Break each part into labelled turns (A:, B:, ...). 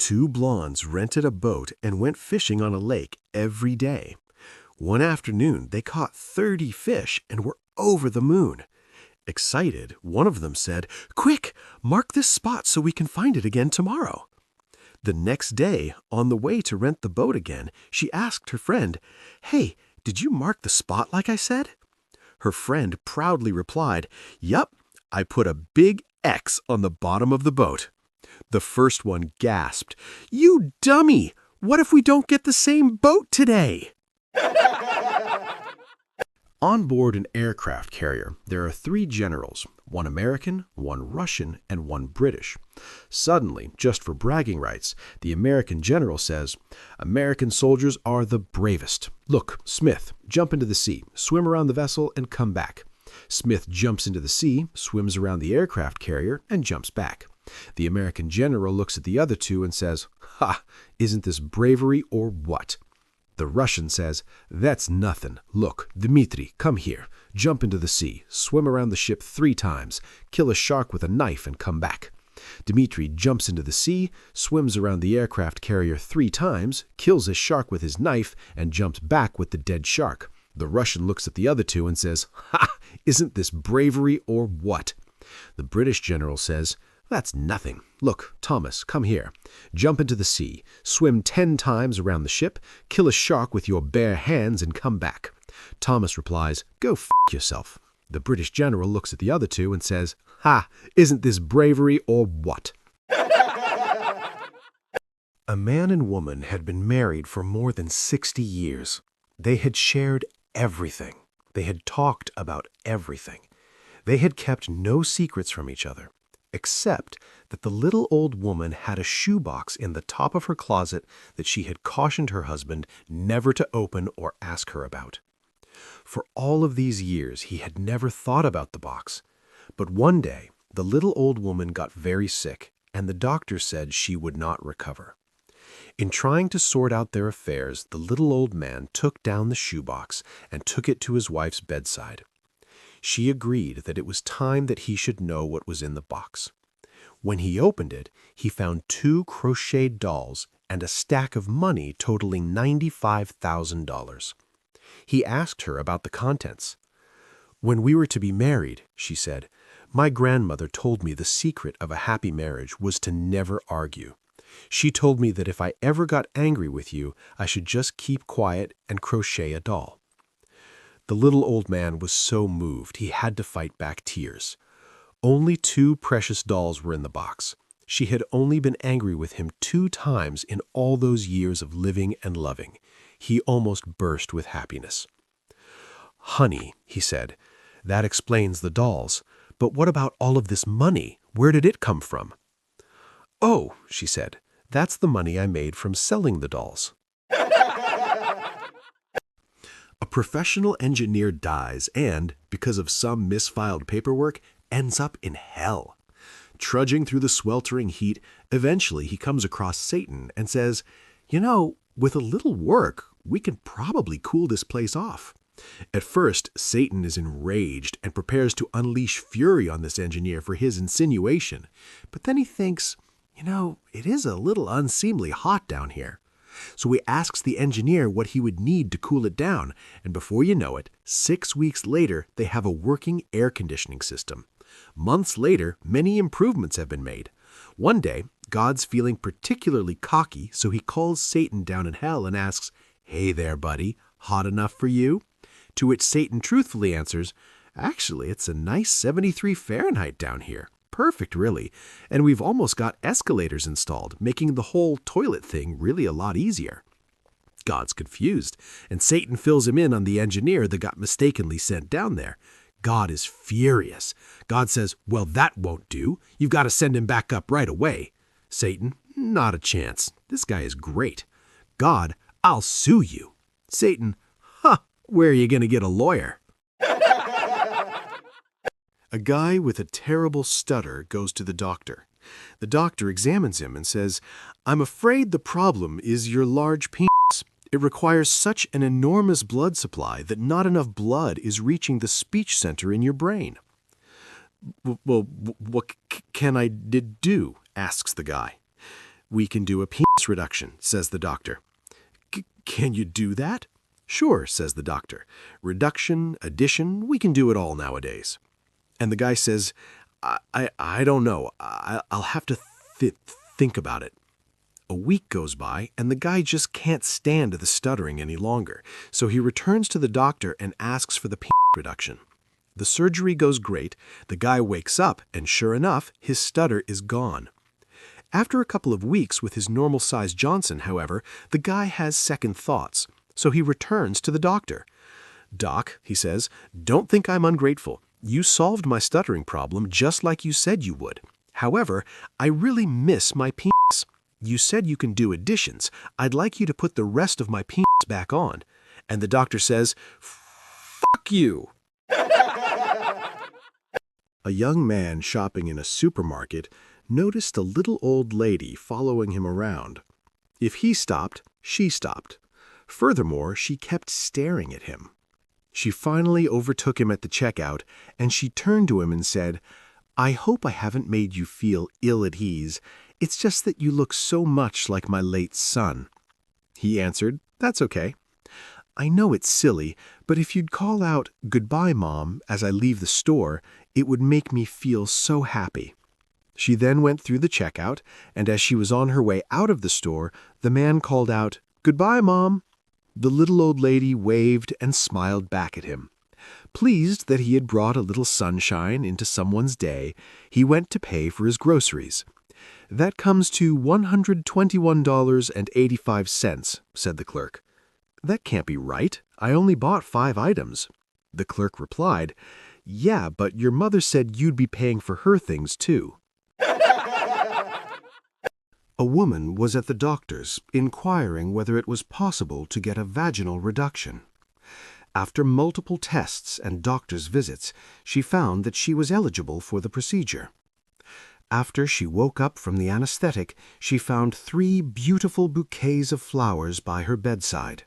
A: Two blondes rented a boat and went fishing on a lake every day. One afternoon, they caught 30 fish and were over the moon. Excited, one of them said, "Quick, mark this spot so we can find it again tomorrow." The next day, on the way to rent the boat again, she asked her friend, "Hey, did you mark the spot like I said?" Her friend proudly replied, "Yup, I put a big X on the bottom of the boat." The first one gasped, "You dummy! What if we don't get the same boat today?" On board an aircraft carrier, there are 3 generals, one American, one Russian, and one British. Suddenly, just for bragging rights, the American general says, "American soldiers are the bravest. Look, Smith, jump into the sea, swim around the vessel, and come back." Smith jumps into the sea, swims around the aircraft carrier, and jumps back. The American general looks at the other 2 and says, "Ha! Isn't this bravery or what?" The Russian says, "That's nothing. Look, Dmitri, come here. Jump into the sea, swim around the ship 3 times, kill a shark with a knife and come back." Dmitri jumps into the sea, swims around the aircraft carrier 3 times, kills a shark with his knife, and jumps back with the dead shark. The Russian looks at the other 2 and says, "Ha! Isn't this bravery or what?" The British general says, "That's nothing. Look, Thomas, come here. Jump into the sea, swim 10 times around the ship, kill a shark with your bare hands, and come back." Thomas replies, "Go f*** yourself." The British general looks at the other 2 and says, "Ha! Isn't this bravery or what?" A man and woman had been married for more than 60 years. They had shared everything. They had talked about everything. They had kept no secrets from each other, except that the little old woman had a shoebox in the top of her closet that she had cautioned her husband never to open or ask her about. For all of these years, he had never thought about the box. But one day, the little old woman got very sick, and the doctor said she would not recover. In trying to sort out their affairs, the little old man took down the shoebox and took it to his wife's bedside. She agreed that it was time that he should know what was in the box. When he opened it, he found 2 crocheted dolls and a stack of money totaling $95,000. He asked her about the contents. "When we were to be married," she said, "my grandmother told me the secret of a happy marriage was to never argue. She told me that if I ever got angry with you, I should just keep quiet and crochet a doll." The little old man was so moved he had to fight back tears. Only 2 precious dolls were in the box. She had only been angry with him 2 times in all those years of living and loving. He almost burst with happiness. "Honey," he said, "that explains the dolls. But what about all of this money? Where did it come from?" "Oh," she said, "that's the money I made from selling the dolls." A professional engineer dies and, because of some misfiled paperwork, ends up in hell. Trudging through the sweltering heat, eventually he comes across Satan and says, "You know, with a little work, we can probably cool this place off." At first, Satan is enraged and prepares to unleash fury on this engineer for his insinuation. But then he thinks, it is a little unseemly hot down here. So he asks the engineer what he would need to cool it down, and before you know it, 6 weeks later, they have a working air conditioning system. Months later, many improvements have been made. One day, God's feeling particularly cocky, so he calls Satan down in hell and asks, "Hey there, buddy, hot enough for you?" To which Satan truthfully answers, "Actually, it's a nice 73 Fahrenheit down here. Perfect, really. And we've almost got escalators installed, making the whole toilet thing really a lot easier." God's confused, and Satan fills him in on the engineer that got mistakenly sent down there. God is furious. God says, "Well, that won't do. You've got to send him back up right away." Satan, "Not a chance. This guy is great." God, "I'll sue you." Satan, "Where are you going to get a lawyer?" A guy with a terrible stutter goes to the doctor. The doctor examines him and says, "I'm afraid the problem is your large penis. It requires such an enormous blood supply that not enough blood is reaching the speech center in your brain." "Well, what can I do?" asks the guy. "We can do a penis reduction," says the doctor. "Can you do that?" "Sure," says the doctor. "Reduction, addition, we can do it all nowadays." And the guy says, I don't know. I'll have to think about it." A week goes by, and the guy just can't stand the stuttering any longer, so he returns to the doctor and asks for the penis reduction. The surgery goes great, the guy wakes up, and sure enough, his stutter is gone. After a couple of weeks with his normal-sized Johnson, however, the guy has second thoughts, so he returns to the doctor. "Doc," he says, "don't think I'm ungrateful. You solved my stuttering problem just like you said you would. However, I really miss my penis. You said you can do additions. I'd like you to put the rest of my penis back on." And the doctor says, "Fuck you." A young man shopping in a supermarket noticed a little old lady following him around. If he stopped, she stopped. Furthermore, she kept staring at him. She finally overtook him at the checkout, and she turned to him and said, "I hope I haven't made you feel ill at ease. It's just that you look so much like my late son." He answered, "That's okay. I know it's silly, but if you'd call out, 'Goodbye, Mom,' as I leave the store, it would make me feel so happy." She then went through the checkout, and as she was on her way out of the store, the man called out, "Goodbye, Mom." The little old lady waved and smiled back at him. Pleased that he had brought a little sunshine into someone's day, he went to pay for his groceries. "That comes to $121.85, said the clerk. "That can't be right. I only bought 5 items. The clerk replied, "Yeah, but your mother said you'd be paying for her things too." A woman was at the doctor's inquiring whether it was possible to get a vaginal reduction. After multiple tests and doctor's visits, she found that she was eligible for the procedure. After she woke up from the anesthetic, she found 3 beautiful bouquets of flowers by her bedside.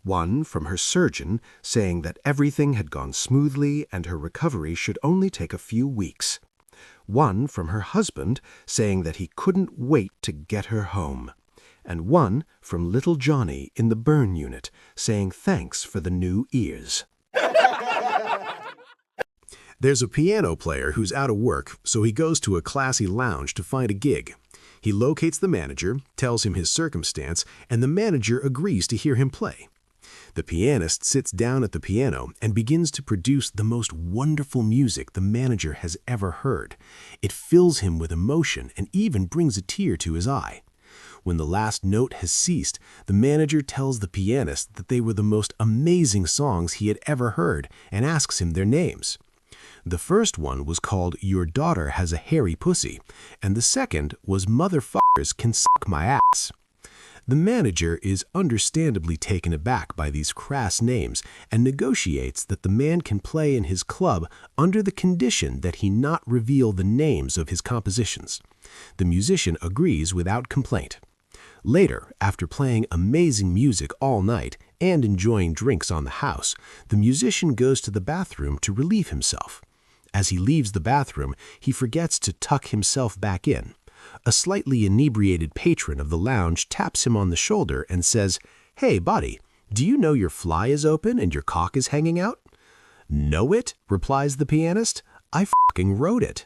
A: One from her surgeon, saying that everything had gone smoothly and her recovery should only take a few weeks. One from her husband, saying that he couldn't wait to get her home. And one from little Johnny in the burn unit, saying thanks for the new ears. There's a piano player who's out of work, so he goes to a classy lounge to find a gig. He locates the manager, tells him his circumstance, and the manager agrees to hear him play. The pianist sits down at the piano and begins to produce the most wonderful music the manager has ever heard. It fills him with emotion and even brings a tear to his eye. When the last note has ceased, the manager tells the pianist that they were the most amazing songs he had ever heard and asks him their names. The first one was called "Your Daughter Has a Hairy Pussy," and the second was "Motherfuckers Can Suck My Ass." The manager is understandably taken aback by these crass names and negotiates that the man can play in his club under the condition that he not reveal the names of his compositions. The musician agrees without complaint. Later, after playing amazing music all night and enjoying drinks on the house, the musician goes to the bathroom to relieve himself. As he leaves the bathroom, he forgets to tuck himself back in. A slightly inebriated patron of the lounge taps him on the shoulder and says, "Hey, buddy, do you know your fly is open and your cock is hanging out?" "Know it?" replies the pianist. "I fucking wrote it."